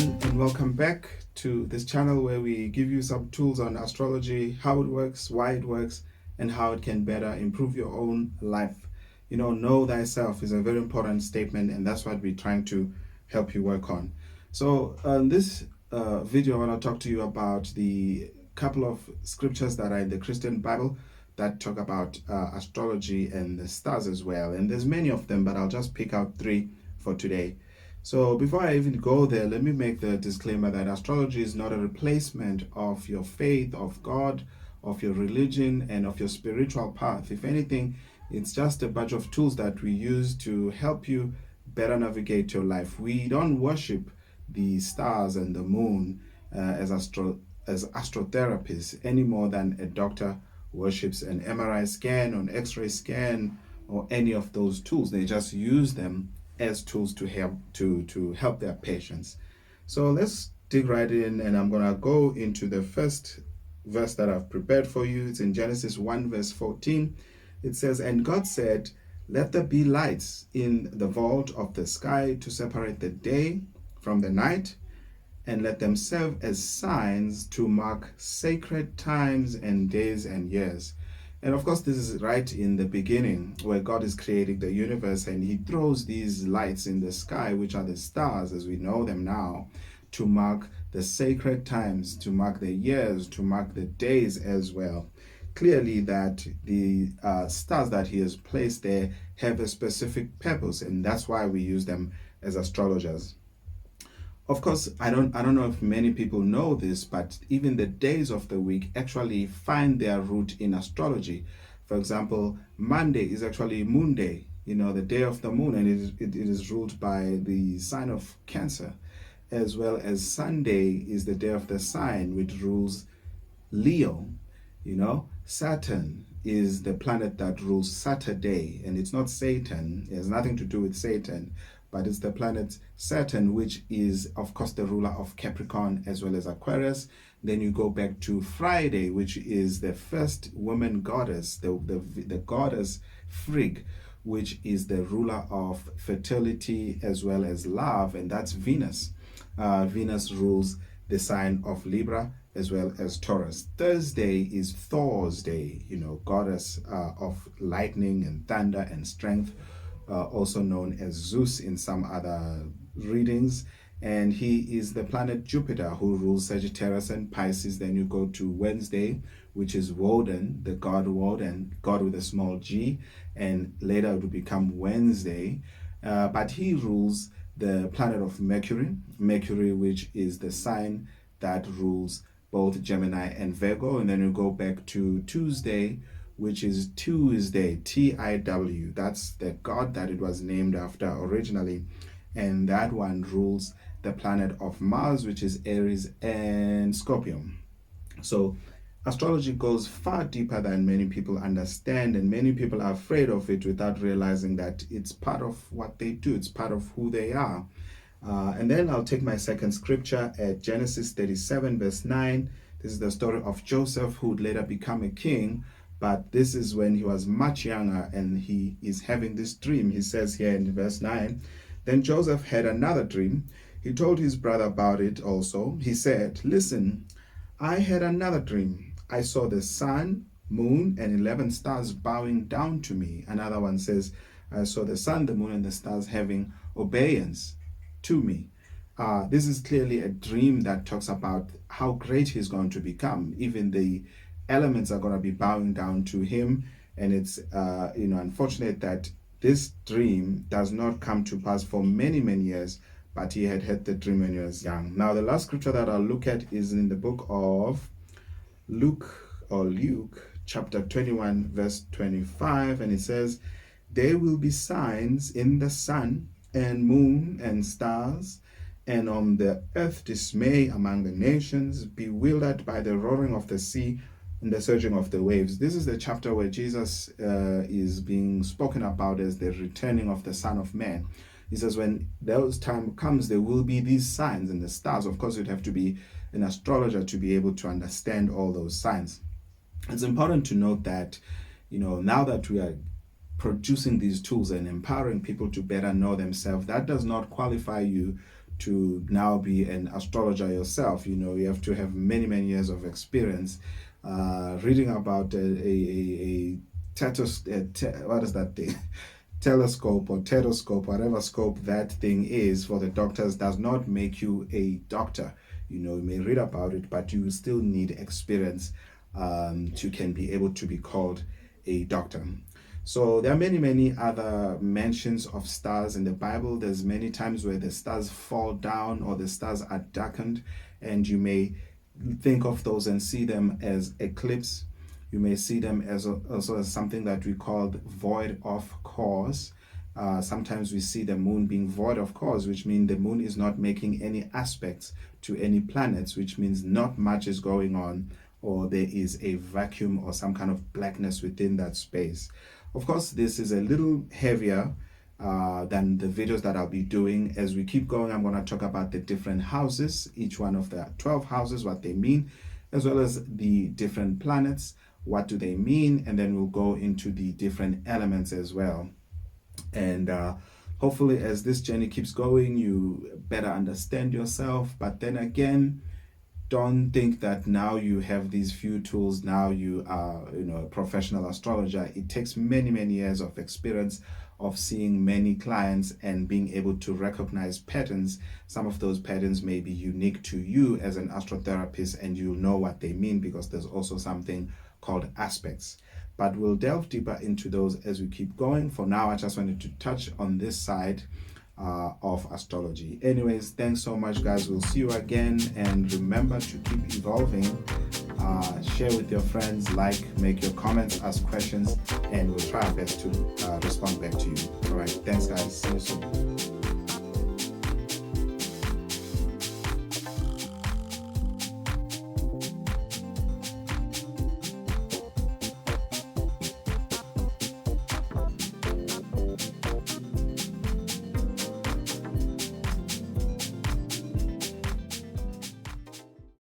everyone, and welcome back to this channel where we give you some tools on astrology, how it works, why it works, and how it can better improve your own life. Know thyself is a very important statement, and that's what we're trying to help you work on. So in this video, I want to talk to you about the couple of scriptures that are in the Christian Bible that talk about astrology and the stars as well. And there's many of them, but I'll just pick out 3 for today. So before I even go there, let me make the disclaimer that astrology is not a replacement of your faith, of God, of your religion, and of your spiritual path. If anything, it's just a bunch of tools that we use to help you better navigate your life. We don't worship the stars and the moon as astrotherapists any more than a doctor worships an MRI scan or an X-ray scan or any of those tools. They just use them as tools to help their patients. So let's dig right in, and I'm gonna go into the first verse that I've prepared for you. It's in Genesis 1 verse 14. It says, "And God said, let there be lights in the vault of the sky to separate the day from the night, and let them serve as signs to mark sacred times and days and years." And of course, this is right in the beginning where God is creating the universe, and he throws these lights in the sky, which are the stars as we know them now, to mark the sacred times, to mark the years, to mark the days as well. Clearly that the stars that he has placed there have a specific purpose, and that's why we use them as astrologers. Of course, I don't know if many people know this, but even the days of the week actually find their root in astrology. For example, Monday is actually Moon Day, the day of the moon, and it is ruled by the sign of Cancer, as well as Sunday is the day of the sign, which rules Leo. Saturn is the planet that rules Saturday, and it's not Satan. It has nothing to do with Satan, but it's the planet Saturn, which is, of course, the ruler of Capricorn as well as Aquarius. Then you go back to Friday, which is the first woman goddess, the goddess Frigg, which is the ruler of fertility as well as love, and that's Venus. Venus rules the sign of Libra as well as Taurus. Thursday is Thor's day, goddess of lightning and thunder and strength, also known as Zeus in some other readings. And he is the planet Jupiter, who rules Sagittarius and Pisces. Then you go to Wednesday, which is Woden, the god Woden, God with a small g, and later it will become Wednesday. But he rules the planet of Mercury, which is the sign that rules both Gemini and Virgo. And then you go back to Tuesday, which is Tuesday, T-I-W. That's the god that it was named after originally. And that one rules the planet of Mars, which is Aries and Scorpio. So astrology goes far deeper than many people understand, and many people are afraid of it without realizing that it's part of what they do. It's part of who they are. And then I'll take my second scripture at Genesis 37 verse 9. This is the story of Joseph, who would later become a king. But this is when he was much younger, and he is having this dream. He says here in verse 9, "Then Joseph had another dream. He told his brother about it also. He said, 'Listen, I had another dream. I saw the sun, moon, and 11 stars bowing down to me.'" Another one says, "I saw the sun, the moon, and the stars having obeisance to me." This is clearly a dream that talks about how great he's going to become. Even the elements are going to be bowing down to him, and it's unfortunate that this dream does not come to pass for many years, but he had the dream when he was young. Now the last scripture that I'll look at is in the book of Luke chapter 21 verse 25, and it says, "There will be signs in the sun and moon and stars, and on the earth dismay among the nations, bewildered by the roaring of the sea and the surging of the waves." This is the chapter where Jesus is being spoken about as the returning of the Son of Man. He says when those time comes, there will be these signs in the stars. Of course, you'd have to be an astrologer to be able to understand all those signs. It's important to note that, now that we are producing these tools and empowering people to better know themselves, that does not qualify you to now be an astrologer yourself. You have to have many years of experience reading about what is that thing? Telescope or tetoscope, whatever scope that thing is for the doctors, does not make you a doctor. You may read about it, but you still need experience to can be able to be called a doctor. So there are many other mentions of stars in the Bible. There's many times where the stars fall down or the stars are darkened, and you may think of those and see them as eclipse. You may see them as also as something that we call void of cause. Sometimes we see the moon being void of cause, which means the moon is not making any aspects to any planets, which means not much is going on, or there is a vacuum or some kind of blackness within that space. Of course, this is a little heavier than the videos that I'll be doing. As we keep going, I'm going to talk about the different houses, each one of the 12 houses, what they mean, as well as the different planets, what do they mean, and then we'll go into the different elements as well. And hopefully as this journey keeps going, you better understand yourself. But then again, don't think that now you have these few tools, now you are a professional astrologer. It takes many years of experience of seeing many clients and being able to recognize patterns. Some of those patterns may be unique to you as an astrotherapist, and you'll know what they mean because there's also something called aspects. But we'll delve deeper into those as we keep going. For now, I just wanted to touch on this side of astrology. Anyways, thanks so much, guys. We'll see you again, and remember to keep evolving. Share with your friends, make your comments, ask questions, and we'll try our best to respond back to you. All right, thanks, guys. See you soon.